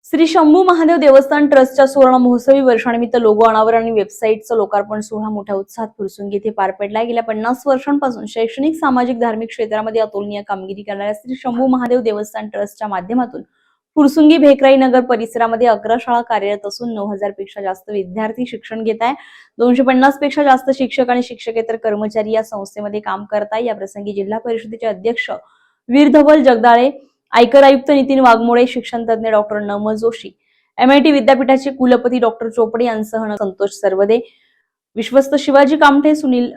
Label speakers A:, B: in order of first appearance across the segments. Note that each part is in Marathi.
A: श्री शंभू महादेव देवस्थान ट्रस्टच्या सुवर्ण महोत्सवी वर्षानिमित्त लोगो अनावरण आणि वेबसाईटचं लोकार्पण सोहळा मोठ्या उत्साहात फुरसुंगी येथे पार पडला। गेल्या 50 वर्षांपासून शैक्षणिक, सामाजिक, धार्मिक क्षेत्रामध्ये अतुलनीय कामगिरी करणाऱ्या श्री शंभू महादेव देवस्थान ट्रस्टच्या माध्यमातून फुरसुंगी भेकराई नगर परिसरामध्ये 11 शाळा कार्यरत असून 9000 पेक्षा जास्त विद्यार्थी शिक्षण घेत आहे। 250 पेक्षा जास्त शिक्षक आणि शिक्षकेतर कर्मचारी या संस्थेमध्ये काम करत आहे। या प्रसंगी जिल्हा परिषदेचे अध्यक्ष वीरधवल जगदाळे, आयकर आयुक्त नितीन वाघमोडे, शिक्षण तज्ञ डॉक्टर नम जोशी, MIT विद्यापीठाचे कुलपती डॉक्टर चोपडे यांसह संतोष सरवदे, विश्वस्त शिवाजी कामठे, सुनील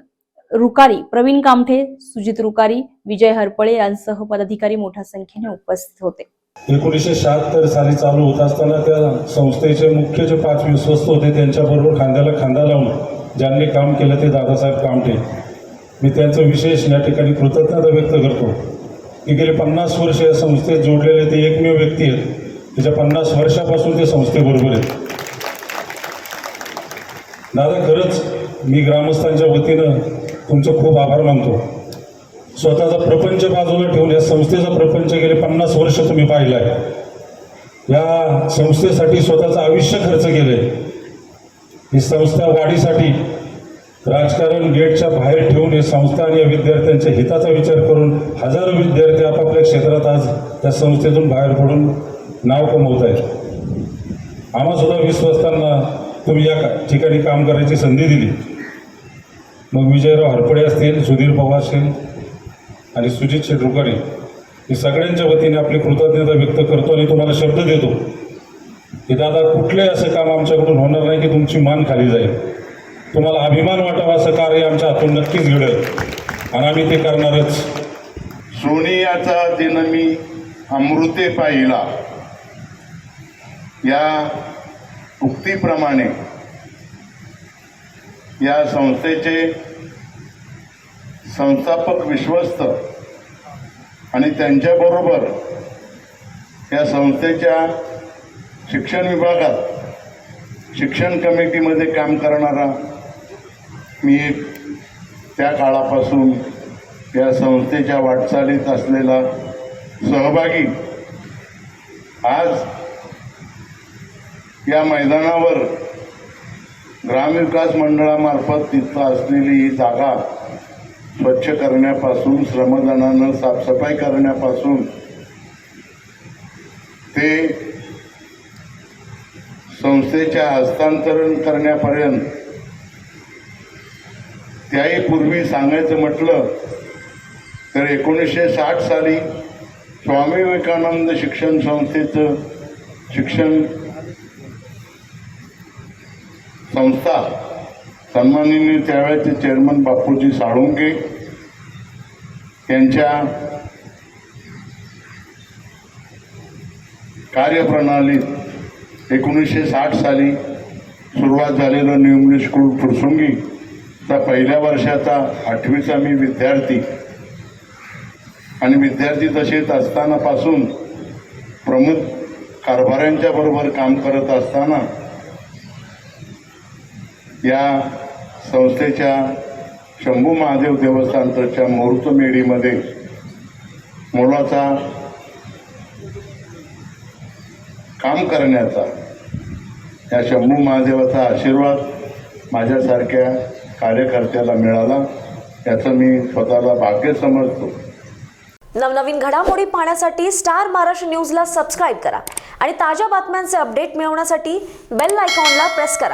A: रुकारी, प्रवीण कामठे, सुजित रुकारी, विजय हरपळे यांसह पदाधिकारी मोठ्या संख्येने उपस्थित होते।
B: 1976 साली चालू होत असताना त्या संस्थेचे मुख्य जे 5 विश्वस्त होते त्यांच्याबरोबर खांद्याला खांदा लावून ज्यांनी काम केलं ते दादासाहेब कामठे। मी त्यांचं विशेष या ठिकाणी कृतज्ञता व्यक्त करतो की गेले 50 वर्ष या संस्थेत जोडलेले ते एकमेव व्यक्ती आहेत त्याच्या 50 वर्षापासून ते संस्थेबरोबर आहेत। दादा, खरंच मी ग्रामस्थांच्या वतीनं तुमचं खूप आभार मानतो। स्वतःचा प्रपंच बाजूला ठेवून या संस्थेचा प्रपंच गेले 50 वर्ष तुम्ही पाहिलाय। या संस्थेसाठी स्वतःचं आयुष्य खर्च केलंय। ही संस्था वाढीसाठी राजकारण गेटच्या बाहेर ठेवून ही संस्था आणि विद्यार्थ्यांच्या हिताचा विचार करून हजारो विद्यार्थी आपापल्या क्षेत्रात आज त्या संस्थेतून बाहेर पडून नाव कमवत आहेत। आम्हा सुद्धा विश्वस्तांना तुम्ही या ठिकाणी काम करायची संधी दिली। मग विजयराव हरपळे असतील, सुधीर पवार असतील आणि सुजित शेटरुकारी, ही सगळ्यांच्या वतीने आपली कृतज्ञता व्यक्त करतो आणि तुम्हाला शब्द देतो की दादा, कुठले असं काम आमच्याकडून होणार नाही की तुमची मान खाली जाईल। तुम्हाला अभिमान वाटावा असं कार्य आमच्या हातून नक्कीच घडेल आणि आम्ही ते करणारच।
C: सोनियाचा दिन मी अमृते पाहिला या उक्तीप्रमाणे या संस्थेचे संस्थापक विश्वस्त आणि त्यांच्याबरोबर या संस्थेच्या शिक्षण विभागात शिक्षण कमिटीमध्ये काम करणारा मी त्या काळापासून या संस्थेच्या वाटचालीत असलेला सहभागी। आज या मैदानावर ग्रामविकास मंडळामार्फत तिथं असलेली ही जागा स्वच्छ करण्यापासून, श्रमदानानं साफसफाई करण्यापासून ते संस्थेच्या हस्तांतरण करण्यापर्यंत, त्याही पूर्वी सांगायचं म्हटलं तर 1960 साली स्वामी विवेकानंद शिक्षण संस्थेचं शिक्षण संस्था सन्माननीय त्यावेळेचे चेअरमन बापूजी साळुंके यांच्या कार्यप्रणालीत 1960 साली सुरुवात झालेलं न्यू इंग्लिश स्कूल फुरसुंगीचा पहिल्या वर्षाचा 8वीचा मी विद्यार्थी आणि विद्यार्थी दशेत असतानापासून प्रमुख कारभाऱ्यांच्या बरोबर काम करत असताना या संस्थेच्या शंभू महादेव देवस्थानच्या मुहूर्तमेढीमध्ये मोलाचा काम करण्याचा या शंभू महादेवाचा आशीर्वाद माझ्यासारख्या कार्यकर्त्याला मिळाला याचं मी स्वतःला भाग्य समजतो।
D: नवनवीन घडामोडी पाहण्यासाठी स्टार महाराष्ट्र न्यूजला सबस्क्राइब करा आणि ताज्या बातम्यांचे अपडेट मिळवण्यासाठी बेल आयकॉनला प्रेस करा।